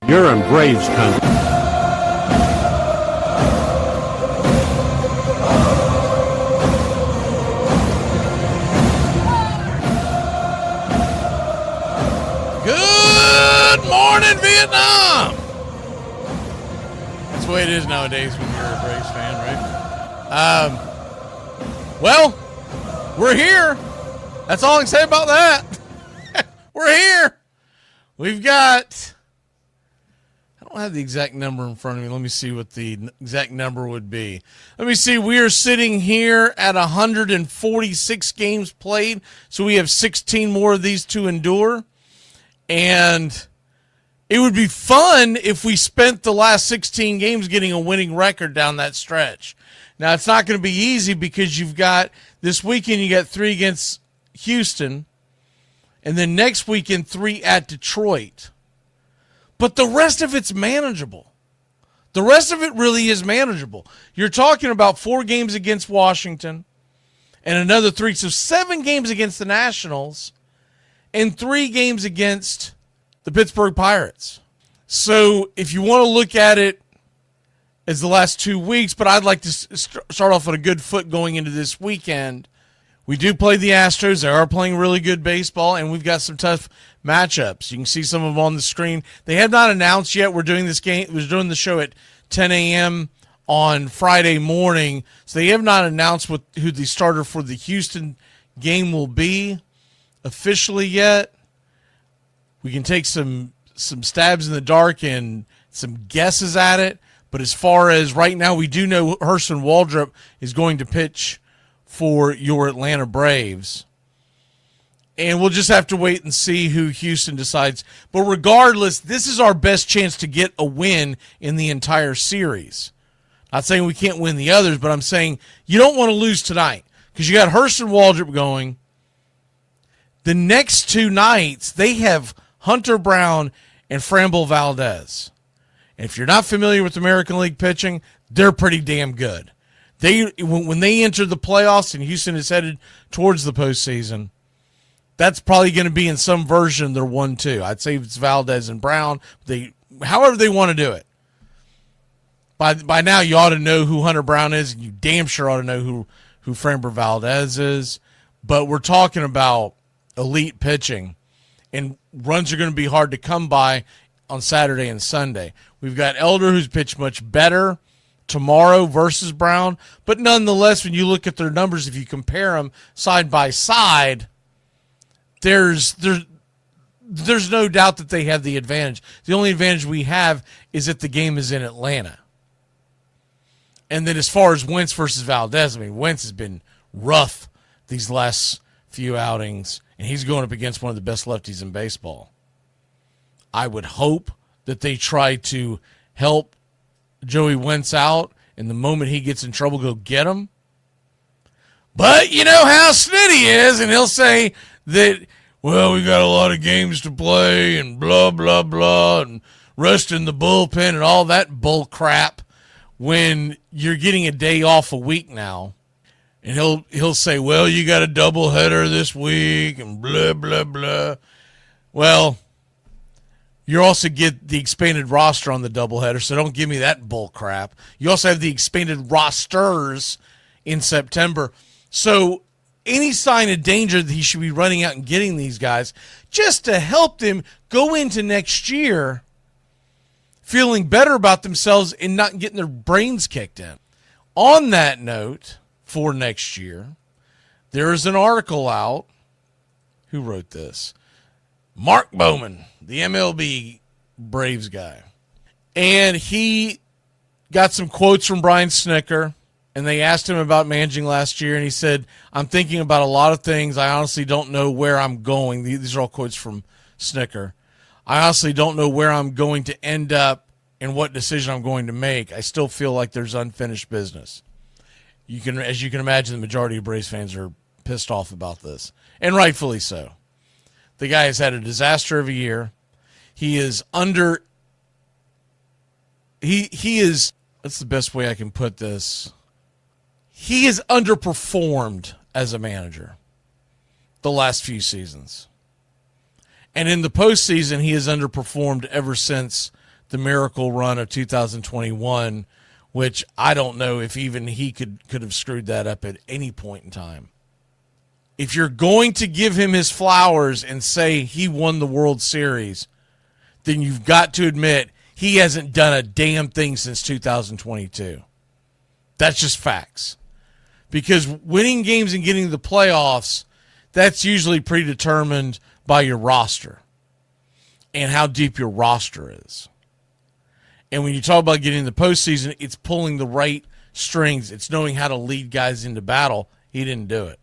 You're in Braves country. Good morning, Vietnam! That's the way it is nowadays when you're a Braves fan, right? Well, we're here. That's all I can say about that. We're here. We've got... I don't have the exact number in front of me. Let me see what the exact number would be. Let me see. We are sitting here at 146 games played, so we have 16 more of these to endure. And it would be fun if we spent the last 16 games getting a winning record down that stretch. Now, it's not going to be easy because you've got this weekend, you got 3 against Houston, and then next weekend 3 at Detroit. But the rest of it's manageable. The rest of it really is manageable. You're talking about 4 games against Washington and another 3. So 7 games against the Nationals and 3 games against the Pittsburgh Pirates. So if you want to look at it as the last 2 weeks, but I'd like to start off on a good foot going into this weekend. We do play the Astros. They are playing really good baseball, and we've got some tough matchups. You can see some of them on the screen. They have not announced yet. We're doing this game. We're doing the show at 10 a.m. on Friday morning, so they have not announced who the starter for the Houston game will be officially yet. We can take some stabs in the dark and some guesses at it, but as far as right now, we do know Hurston Waldrop is going to pitch for your Atlanta Braves. And we'll just have to wait and see who Houston decides. But regardless, this is our best chance to get a win in the entire series. Not saying we can't win the others, but I'm saying you don't want to lose tonight because you got Hurston Waldrop going. The next 2 nights, they have Hunter Brown and Framber Valdez. And if you're not familiar with American League pitching, they're pretty damn good. When they enter the playoffs and Houston is headed towards the postseason, that's probably going to be in some version of their 1-2. I'd say it's Valdez and Brown. However they want to do it. By now, you ought to know who Hunter Brown is, and you damn sure ought to know who Framber Valdez is. But we're talking about elite pitching, and runs are going to be hard to come by on Saturday and Sunday. We've got Elder, who's pitched much better tomorrow versus Brown, but nonetheless, when you look at their numbers, if you compare them side by side, there's no doubt that they have the advantage. The only advantage we have is that the game is in Atlanta. And then as far as Wentz versus Valdez, I mean, Wentz has been rough these last few outings, and he's going up against one of the best lefties in baseball. I would hope that they try to help Joey Wentz out, and the moment he gets in trouble, go get him. But you know how Snitty is, and he'll say that, well, we got a lot of games to play, and blah, blah, blah, and rest in the bullpen, and all that bull crap when you're getting a day off a week now. And he'll say, well, you got a doubleheader this week, and blah, blah, blah. Well, you also get the expanded roster on the doubleheader, so don't give me that bull crap. You also have the expanded rosters in September. So any sign of danger that he should be running out and getting these guys just to help them go into next year feeling better about themselves and not getting their brains kicked in. On that note, for next year, there is an article out. Who wrote this? Mark Bowman, the MLB Braves guy. And he got some quotes from Brian Snitker, and they asked him about managing last year, and he said, I'm thinking about a lot of things. I honestly don't know where I'm going. These are all quotes from Snitker. I honestly don't know where I'm going to end up and what decision I'm going to make. I still feel like there's unfinished business. As you can imagine, the majority of Braves fans are pissed off about this, and rightfully so. The guy has had a disaster of a year. He is that's the best way I can put this. He has underperformed as a manager the last few seasons. And in the postseason, he has underperformed ever since the miracle run of 2021, which I don't know if even he could have screwed that up at any point in time. If you're going to give him his flowers and say he won the World Series, then you've got to admit he hasn't done a damn thing since 2022. That's just facts. Because winning games and getting to the playoffs, that's usually predetermined by your roster and how deep your roster is. And when you talk about getting in the postseason, it's pulling the right strings. It's knowing how to lead guys into battle. He didn't do it.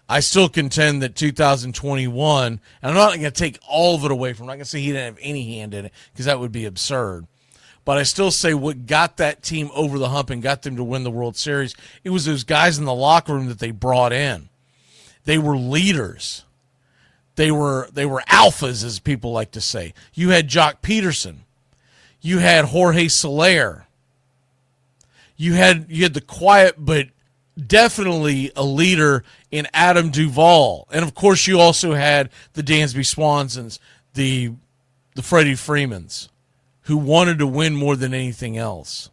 I still contend that 2021, and I'm not going to take all of it away from him. I'm not going to say he didn't have any hand in it because that would be absurd. But I still say what got that team over the hump and got them to win the World Series, it was those guys in the locker room that they brought in. They were leaders. They were alphas, as people like to say. You had Jock Peterson. You had Jorge Soler. You had the quiet but definitely a leader in Adam Duvall. And, of course, you also had the Dansby Swansons, the Freddie Freemans, who wanted to win more than anything else.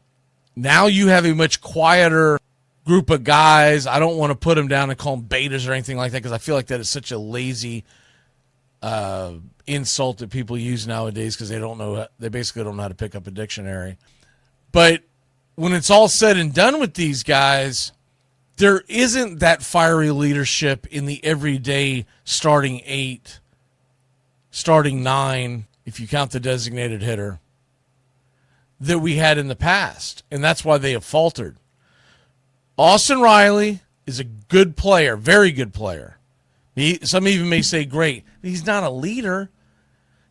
Now you have a much quieter group of guys. I don't want to put them down and call them betas or anything like that because I feel like that is such a lazy insult that people use nowadays because they basically don't know how to pick up a dictionary. But when it's all said and done with these guys, there isn't that fiery leadership in the everyday starting 8, starting 9, if you count the designated hitter, that we had in the past. And that's why they have faltered. Austin Riley is a good player, very good player. Some even may say great. He's not a leader.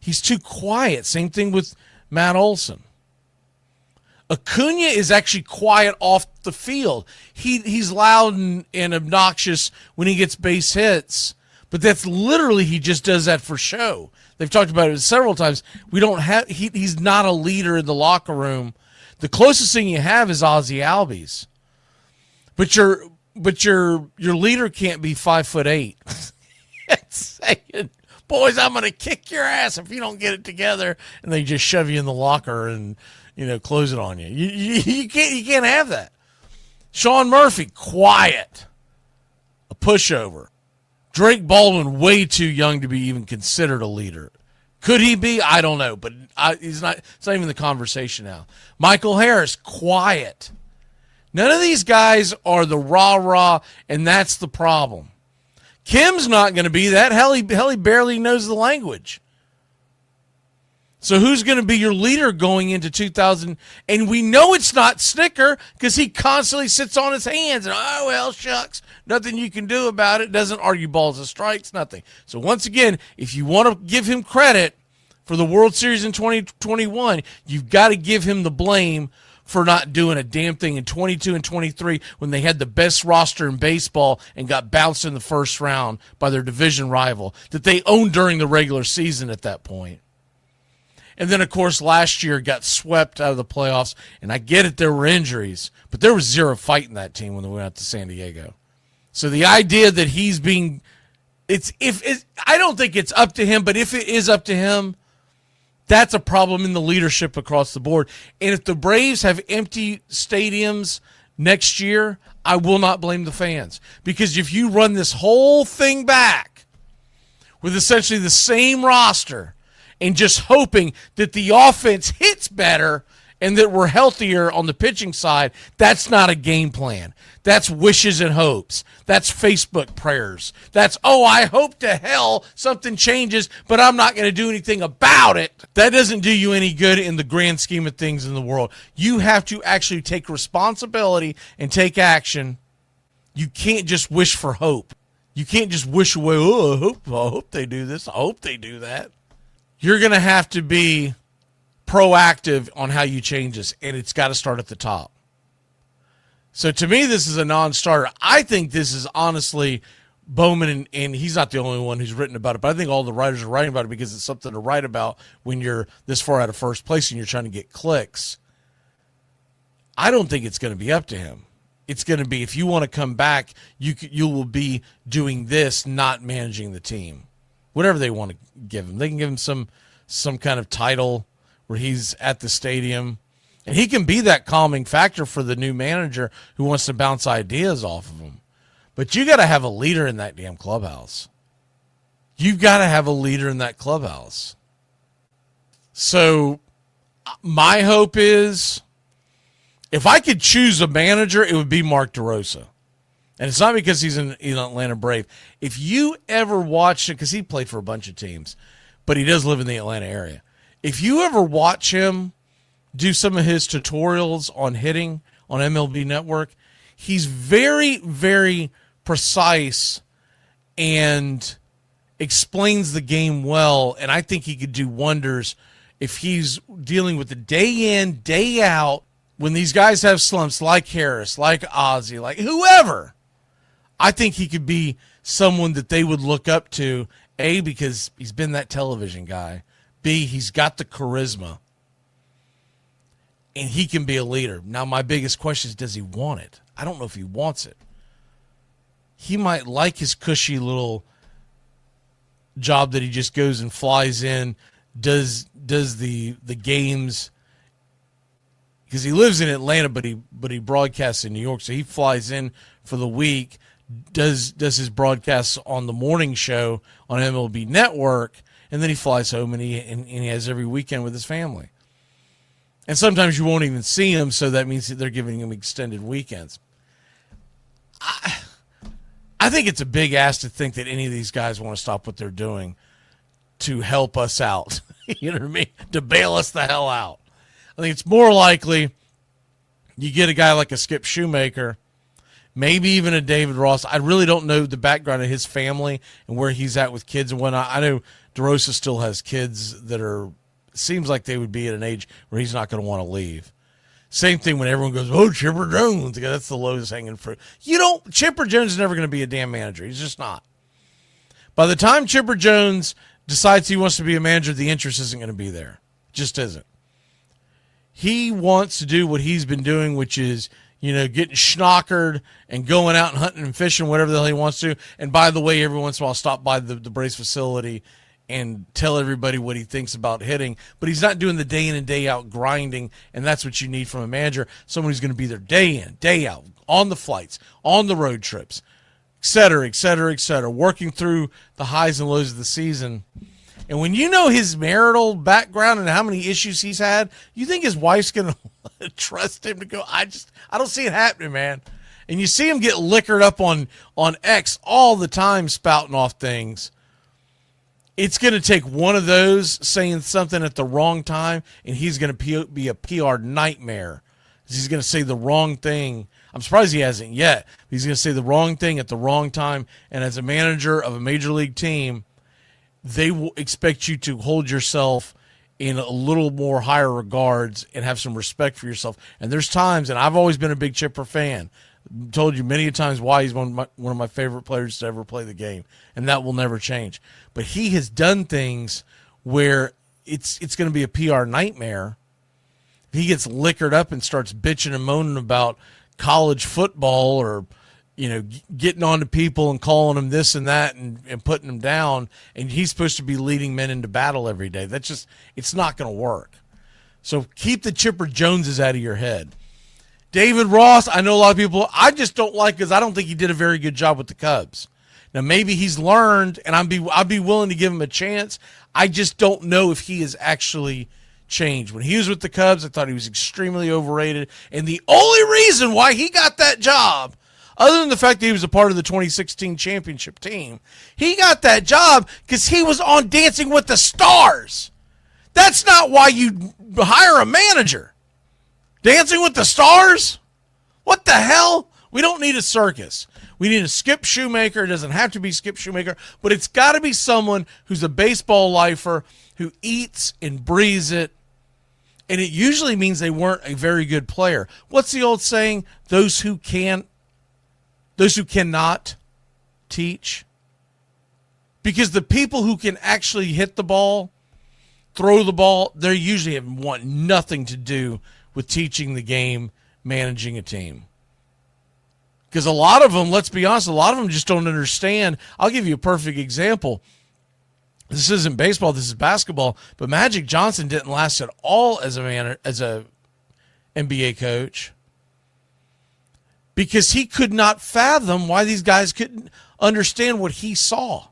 He's too quiet. Same thing with Matt Olson. Acuna is actually quiet off the field. He's loud and obnoxious when he gets base hits, but that's literally he just does that for show. They've talked about it several times. He's not a leader in the locker room. The closest thing you have is Ozzie Albies, but your leader can't be 5'8". It's saying, boys, I'm going to kick your ass if you don't get it together, and they just shove you in the locker and close it on you. You can't have that. Sean Murphy, quiet, a pushover. Drake Baldwin, way too young to be even considered a leader. Could he be? I don't know, but he's not. It's not even the conversation now. Michael Harris, quiet. None of these guys are the rah-rah, and that's the problem. Kim's not going to be that. Hell, he barely knows the language. So who's going to be your leader going into 2000? And we know it's not Snitker because he constantly sits on his hands and, oh, well, shucks, nothing you can do about it. Doesn't argue balls and strikes, nothing. So once again, if you want to give him credit for the World Series in 2021, you've got to give him the blame for not doing a damn thing in 22 and 23 when they had the best roster in baseball and got bounced in the first round by their division rival that they owned during the regular season at that point. And then, of course, last year got swept out of the playoffs. And I get it, there were injuries, but there was zero fight in that team when they went out to San Diego. So the idea that he's being, I don't think it's up to him, but if it is up to him, that's a problem in the leadership across the board. And if the Braves have empty stadiums next year, I will not blame the fans. Because if you run this whole thing back with essentially the same roster and just hoping that the offense hits better and that we're healthier on the pitching side, that's not a game plan. That's wishes and hopes. That's Facebook prayers. That's, oh, I hope to hell something changes, but I'm not going to do anything about it. That doesn't do you any good in the grand scheme of things in the world. You have to actually take responsibility and take action. You can't just wish for hope. You can't just wish away, oh, I hope they do this. I hope they do that. You're going to have to be proactive on how you change this, and it's got to start at the top. So to me, this is a non-starter. I think this is honestly Bowman, and he's not the only one who's written about it, but I think all the writers are writing about it because it's something to write about when you're this far out of first place and you're trying to get clicks. I don't think it's going to be up to him. It's going to be, if you want to come back, you will be doing this, not managing the team. Whatever they want to give him. They can give him some kind of title where he's at the stadium. And he can be that calming factor for the new manager who wants to bounce ideas off of him. But you got to have a leader in that damn clubhouse. You've got to have a leader in that clubhouse. So my hope is, if I could choose a manager, it would be Mark DeRosa. And it's not because he's an Atlanta Brave. If you ever watched him, because he played for a bunch of teams, but he does live in the Atlanta area. If you ever watch him do some of his tutorials on hitting on MLB Network, he's very, very precise and explains the game well. And I think he could do wonders if he's dealing with the day in, day out, when these guys have slumps like Harris, like Ozzie, like whoever. I think he could be someone that they would look up to, A, because he's been that television guy. B, he's got the charisma. And he can be a leader. Now, my biggest question is, does he want it? I don't know if he wants it. He might like his cushy little job that he just goes and flies in, does the games, because he lives in Atlanta, but he broadcasts in New York, so he flies in for the week, does his broadcasts on the morning show on MLB Network, and then he flies home and he has every weekend with his family. And sometimes you won't even see him, so that means that they're giving him extended weekends. I think it's a big ask to think that any of these guys want to stop what they're doing to help us out. You know what I mean? To bail us the hell out. I think it's more likely you get a guy like a Skip Shoemaker, maybe even a David Ross. I really don't know the background of his family and where he's at with kids and whatnot. I know DeRosa still has kids that are, seems like they would be at an age where he's not going to want to leave. Same thing when everyone goes, oh, Chipper Jones. That's the lowest hanging fruit. Chipper Jones is never going to be a damn manager. He's just not. By the time Chipper Jones decides he wants to be a manager, the interest isn't going to be there. Just isn't. He wants to do what he's been doing, which is, getting schnockered and going out and hunting and fishing, whatever the hell he wants to. And by the way, every once in a while, stop by the Braves facility and tell everybody what he thinks about hitting. But he's not doing the day in and day out grinding, and that's what you need from a manager. Someone who's going to be there day in, day out, on the flights, on the road trips, et cetera, et cetera, et cetera, working through the highs and lows of the season. And when you know his marital background and how many issues he's had, you think his wife's going to trust him to go? I don't see it happening, man. And you see him get liquored up on X all the time, spouting off things. It's going to take one of those saying something at the wrong time, and he's going to be a PR nightmare. He's going to say the wrong thing. I'm surprised he hasn't yet. He's going to say the wrong thing at the wrong time, and as a manager of a major league team, they will expect you to hold yourself in a little more higher regards and have some respect for yourself. And there's times, and I've always been a big Chipper fan, told you many times why he's one of my favorite players to ever play the game, and that will never change. But he has done things where it's going to be a PR nightmare. If he gets liquored up and starts bitching and moaning about college football or getting on to people and calling them this and that and putting them down, and he's supposed to be leading men into battle every day. It's not going to work. So keep the Chipper Joneses out of your head. David Ross, I know a lot of people, I just don't like because I don't think he did a very good job with the Cubs. Now, maybe he's learned, and I'd be willing to give him a chance. I just don't know if he has actually changed. When he was with the Cubs, I thought he was extremely overrated, and the only reason why he got that job, other than the fact that he was a part of the 2016 championship team, he got that job because he was on Dancing with the Stars. That's not why you hire a manager. Dancing with the Stars? What the hell? We don't need a circus. We need a Skip Shoemaker. It doesn't have to be Skip Shoemaker, but it's got to be someone who's a baseball lifer, who eats and breathes it, and it usually means they weren't a very good player. What's the old saying? Those who cannot teach. Because the people who can actually hit the ball, throw the ball, they usually want nothing to do with teaching the game, managing a team. Because a lot of them, let's be honest, a lot of them just don't understand. I'll give you a perfect example. This isn't baseball, this is basketball, but Magic Johnson didn't last at all as a NBA coach because he could not fathom why these guys couldn't understand what he saw.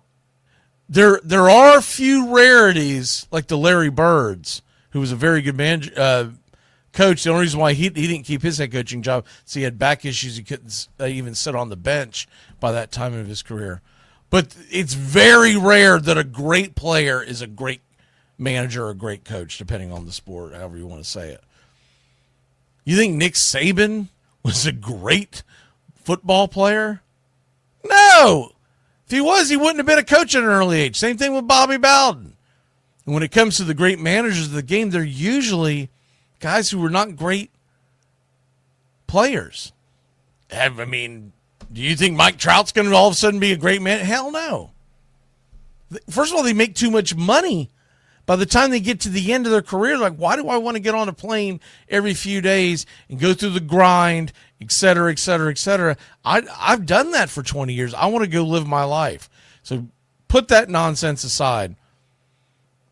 There are a few rarities, like the Larry Birds, who was a very good coach. The only reason why he didn't keep his head coaching job is he had back issues. He couldn't even sit on the bench by that time of his career. But it's very rare that a great player is a great manager or a great coach, depending on the sport, however you want to say it. You think Nick Saban was a great football player? No. If he was, he wouldn't have been a coach at an early age. Same thing with Bobby Bowden. And when it comes to the great managers of the game, they're usually guys who were not great players. I mean, do you think Mike Trout's going to all of a sudden be a great man? Hell no. First of all, they make too much money. By the time they get to the end of their career, like, why do I want to get on a plane every few days and go through the grind, et cetera, et cetera, et cetera? I've done that for 20 years. I want to go live my life. So put that nonsense aside.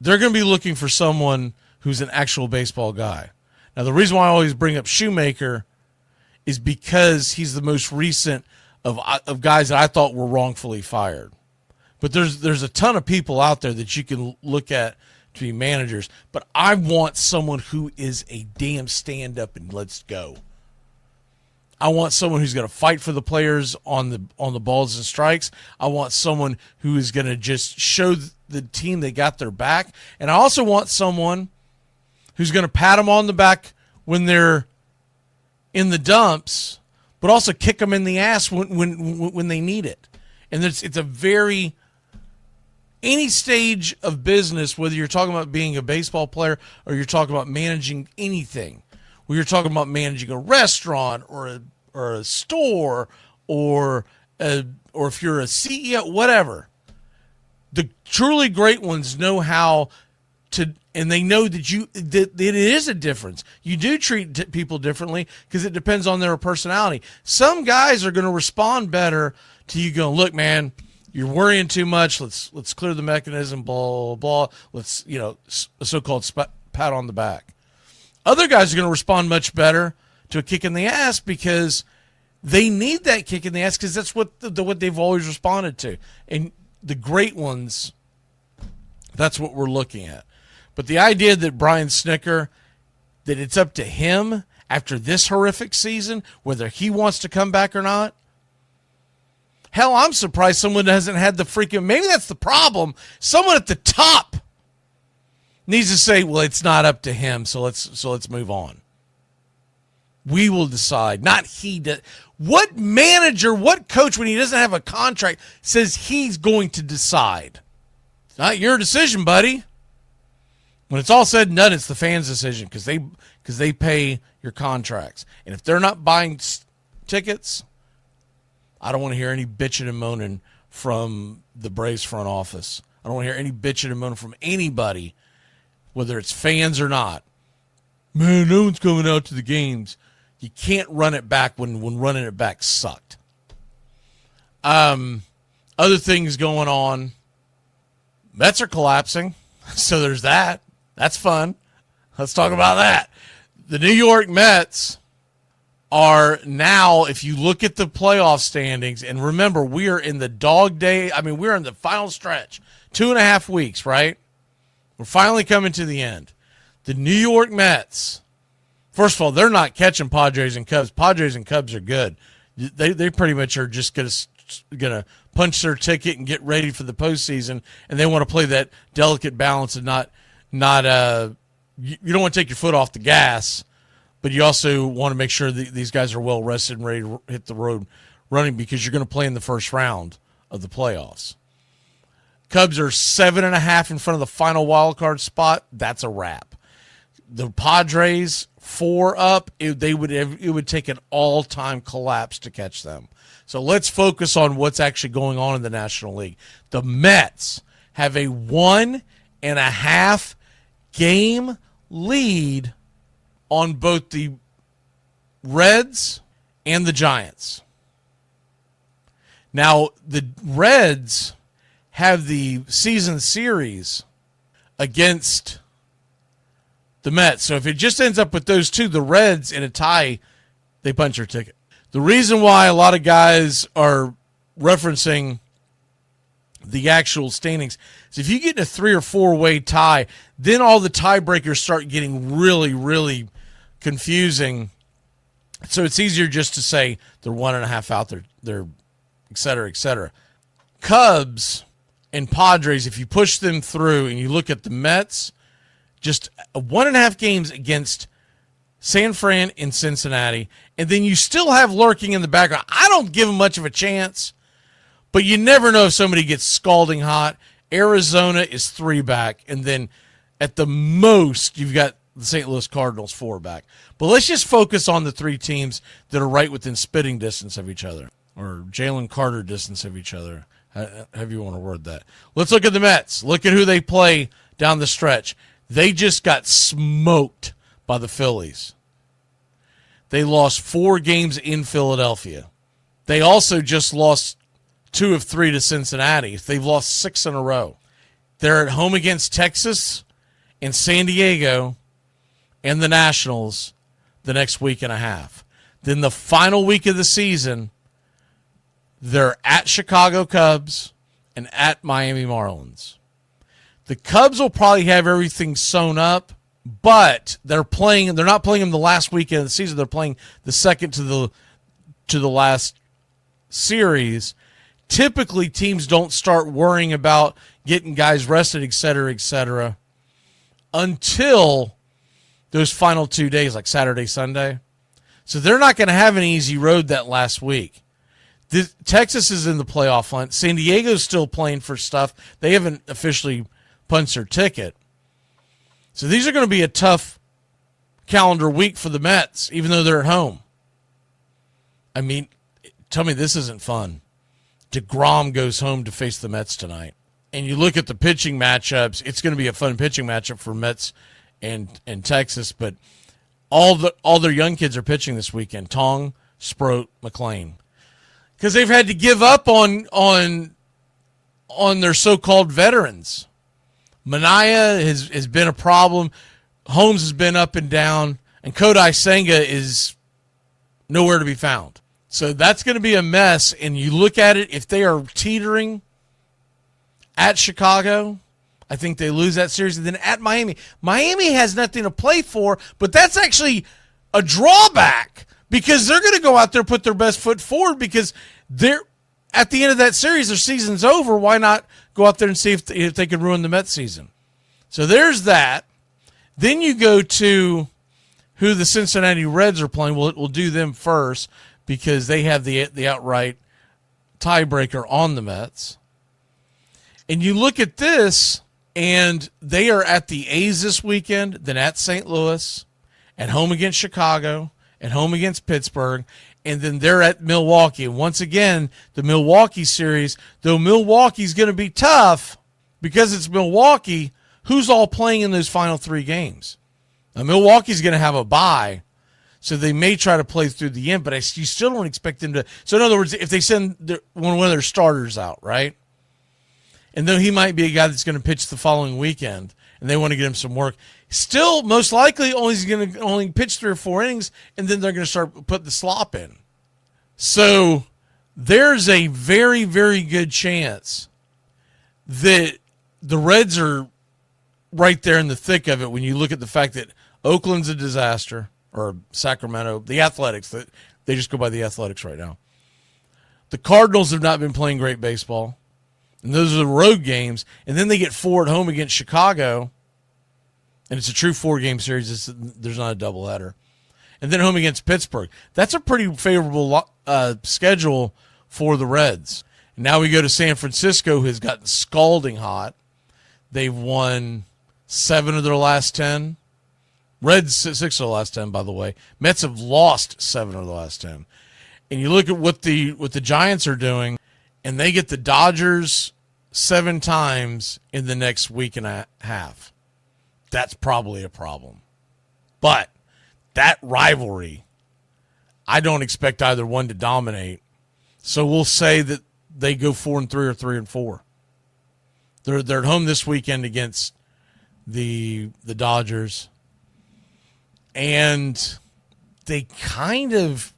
They're going to be looking for someone who's an actual baseball guy. Now, the reason why I always bring up Shoemaker is because he's the most recent of guys that I thought were wrongfully fired. But there's a ton of people out there that you can look at to be managers. But I want someone who is a damn stand-up and let's go. I want someone who's going to fight for the players on the balls and strikes. I want someone who is going to just show the team they got their back. And I also want someone who's going to pat them on the back when they're in the dumps, but also kick them in the ass when they need it. And it's a very, any stage of business, whether you're talking about being a baseball player or you're talking about managing anything, whether you're talking about managing a restaurant or a store or if you're a CEO, whatever, the truly great ones know how to, and they know that it is a difference. You do treat people differently because it depends on their personality. Some guys are going to respond better to you going, look, man, you're worrying too much. Let's clear the mechanism, blah, blah, blah. Let's, a so-called pat on the back. Other guys are going to respond much better to a kick in the ass because they need that kick in the ass because that's what they've always responded to. And the great ones, that's what we're looking at. But the idea that Brian Snitker, that it's up to him after this horrific season, whether he wants to come back or not. Hell, I'm surprised someone hasn't had the freaking, maybe that's the problem. Someone at the top needs to say, well, it's not up to him, so let's move on. We will decide, not he. What manager, what coach, when he doesn't have a contract, says he's going to decide? It's not your decision, buddy. When it's all said and done, it's the fans' decision because they pay your contracts. And if they're not buying tickets, I don't want to hear any bitching and moaning from the Braves front office. I don't want to hear any bitching and moaning from anybody, whether it's fans or not. Man, no one's coming out to the games. You can't run it back when running it back sucked. Other things going on. Mets are collapsing, so there's that. That's fun. Let's talk about that. The New York Mets are now, if you look at the playoff standings, and remember, we are in the dog day. I mean, we're in the final stretch. 2.5 weeks, right? We're finally coming to the end. The New York Mets, first of all, they're not catching Padres and Cubs. Padres and Cubs are good. They pretty much are just gonna punch their ticket and get ready for the postseason, and they want to play that delicate balance and not you don't want to take your foot off the gas, but you also want to make sure that these guys are well rested and ready to hit the road running because you're going to play in the first round of the playoffs. Cubs are 7.5 in front of the final wild card spot. That's a wrap. The Padres 4 up. It would take an all-time collapse to catch them. So let's focus on what's actually going on in the National League. The Mets have a 1.5 game lead on both the Reds and the Giants. Now, the Reds have the season series against the Mets. So if it just ends up with those two, the Reds in a tie, they punch their ticket. The reason why a lot of guys are referencing the actual standings is if you get in a 3 or 4 way tie, then all the tiebreakers start getting really, really confusing. So it's easier just to say they're 1.5 out, they're et cetera, et cetera. Cubs and Padres, if you push them through and you look at the Mets, just 1.5 games against San Fran and Cincinnati, and then you still have lurking in the background. I don't give them much of a chance, but you never know if somebody gets scalding hot. Arizona is 3 back, and then at the most, you've got the St. Louis Cardinals 4 back. But let's just focus on the 3 teams that are right within spitting distance of each other, or Jalen Carter distance of each other, however you want to word that. Let's look at the Mets. Look at who they play down the stretch. They just got smoked by the Phillies. They lost 4 games in Philadelphia. They also just lost 2 of 3 to Cincinnati. They've lost 6 in a row. They're at home against Texas and San Diego and the Nationals the next week and a half. Then the final week of the season, they're at Chicago Cubs and at Miami Marlins. The Cubs will probably have everything sewn up, but they're not playing them the last weekend of the season. They're playing the second to the last series. Typically, teams don't start worrying about getting guys rested, et cetera, until those final 2 days, like Saturday, Sunday. So they're not going to have an easy road that last week. Texas is in the playoff hunt. San Diego's still playing for stuff. They haven't officially punched their ticket. So these are going to be a tough calendar week for the Mets, even though they're at home. I mean, tell me this isn't fun. DeGrom goes home to face the Mets tonight. And you look at the pitching matchups, it's going to be a fun pitching matchup for Mets and Texas, but all their young kids are pitching this weekend. Tong, Sproat, McLean. Because they've had to give up on their so-called veterans. Mania has been a problem. Holmes has been up and down. And Kodai Senga is nowhere to be found. So that's going to be a mess. And you look at it, if they are teetering at Chicago, I think they lose that series. And then at Miami. Miami has nothing to play for, but that's actually a drawback because they're going to go out there and put their best foot forward because they're at the end of that series, their season's over. Why not go out there and see if they can ruin the Mets season? So there's that. Then you go to who the Cincinnati Reds are playing. We'll do them first because they have the outright tiebreaker on the Mets. And you look at this, and they are at the A's this weekend, then at St. Louis, at home against Chicago, at home against Pittsburgh, and then they're at Milwaukee. And once again, the Milwaukee series, though Milwaukee's going to be tough because it's Milwaukee, who's all playing in those final 3 games? Now, Milwaukee's going to have a bye, so they may try to play through the end, but you still don't expect them to. So in other words, if they send one of their starters out, right? And though he might be a guy that's going to pitch the following weekend, and they want to get him some work, still most likely he's going to only pitch 3 or 4 innings, and then they're going to start putting the slop in. So there's a very, very good chance that the Reds are right there in the thick of it when you look at the fact that Oakland's a disaster, or Sacramento, the Athletics, they just go by the Athletics right now. The Cardinals have not been playing great baseball. And those are the road games. And then they get 4 at home against Chicago. And it's a true 4-game series. There's not a doubleheader. And then home against Pittsburgh. That's a pretty favorable schedule for the Reds. And now we go to San Francisco, who has gotten scalding hot. They've won 7 of their last 10. Reds 6 of the last 10, by the way. Mets have lost 7 of the last 10. And you look at what the Giants are doing, and they get the Dodgers 7 times in the next week and a half. That's probably a problem. But that rivalry, I don't expect either one to dominate. So we'll say that they go 4-3 or 3-4. They're at home this weekend against the Dodgers. And they kind of,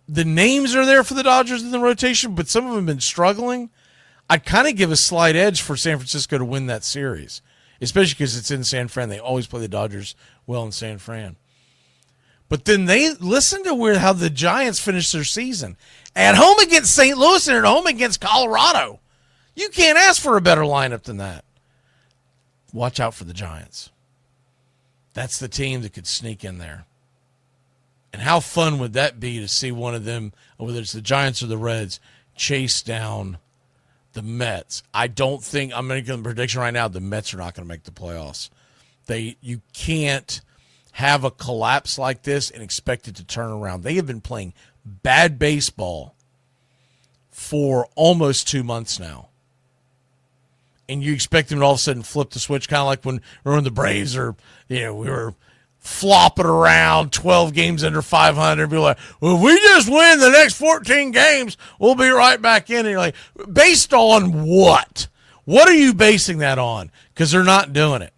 the names are there for the Dodgers in the rotation, but some of them have been struggling. I'd kind of give a slight edge for San Francisco to win that series, especially because it's in San Fran. They always play the Dodgers well in San Fran. But then they listen to how the Giants finished their season. At home against St. Louis and at home against Colorado. You can't ask for a better lineup than that. Watch out for the Giants. That's the team that could sneak in there. And how fun would that be to see one of them, whether it's the Giants or the Reds, chase down the Mets? I don't think, I'm making a prediction right now, the Mets are not going to make the playoffs. You can't have a collapse like this and expect it to turn around. They have been playing bad baseball for almost 2 months now. And you expect them to all of a sudden flip the switch, kind of like when we were in the Braves, or we were flopping around 12 games under 500. Be like, well, if we just win the next 14 games, we'll be right back in. And you're like, based on what? What are you basing that on? Because they're not doing it.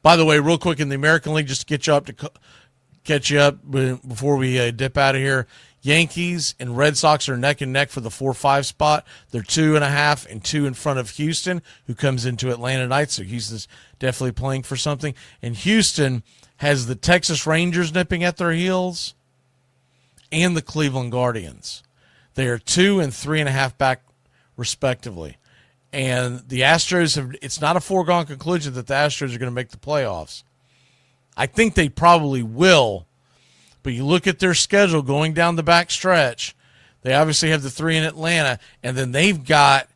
By the way, real quick, in the American League, just to catch you up before we dip out of here, Yankees and Red Sox are neck and neck for the 4-5 spot. They're 2.5 and 2 in front of Houston, who comes into Atlanta tonight. So Houston's definitely playing for something. And Houston has the Texas Rangers nipping at their heels and the Cleveland Guardians. They are 2 and 3.5 back, respectively. And the Astros it's not a foregone conclusion that the Astros are going to make the playoffs. I think they probably will. But you look at their schedule going down the back stretch, they obviously have the 3 in Atlanta, and then they've got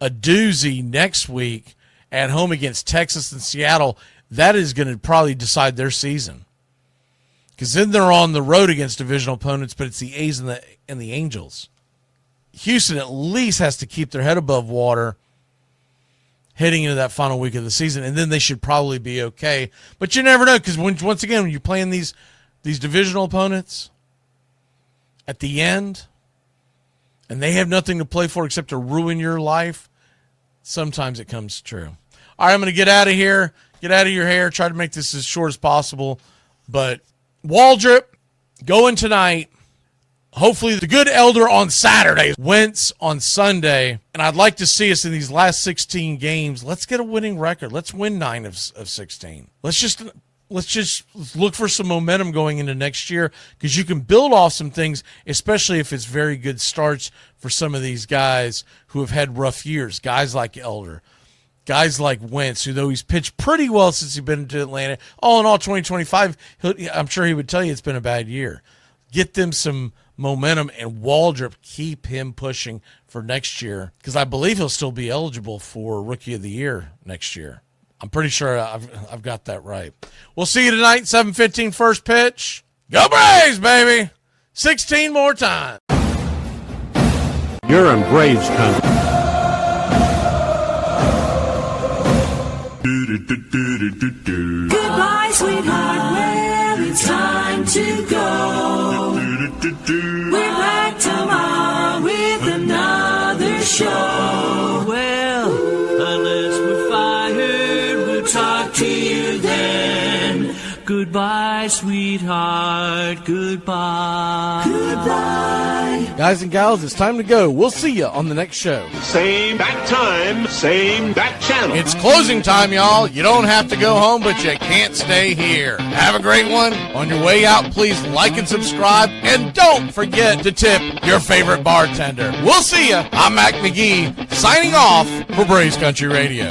a doozy next week at home against Texas and Seattle. That is going to probably decide their season. Because then they're on the road against divisional opponents, but it's the A's and the Angels. Houston at least has to keep their head above water heading into that final week of the season, and then they should probably be okay. But you never know, because once again, when you're playing these divisional opponents at the end, and they have nothing to play for except to ruin your life, sometimes it comes true. All right, I'm going to get out of here, get out of your hair, try to make this as short as possible. But Waldrop going tonight. Hopefully the good elder on Saturday, Wentz on Sunday, and I'd like to see us in these last 16 games. Let's get a winning record. Let's win 9 of 16. Let's just look for some momentum going into next year, because you can build off some things, especially if it's very good starts for some of these guys who have had rough years. Guys like Elder, guys like Wentz, who though he's pitched pretty well since he's been to Atlanta, all in all 2025, I'm sure he would tell you it's been a bad year. Get them some momentum, and Waldrop, keep him pushing for next year, because I believe he'll still be eligible for Rookie of the Year next year. I'm pretty sure I've got that right. We'll see you tonight, 7:15 first pitch. Go Braves, baby! 16 more times. You're in Braves country. Goodbye, sweetheart. Well, it's time to go. We're back tomorrow with another show. Well, unless we're fired, we'll talk to you then. Goodbye, sweetheart. Goodbye. Goodbye. Guys and gals, it's time to go. We'll see you on the next show. Same bat time, same bat channel. It's closing time, y'all. You don't have to go home, but you can't stay here. Have a great one. On your way out, please like and subscribe. And don't forget to tip your favorite bartender. We'll see you. I'm Mac McGee, signing off for Braves Country Radio.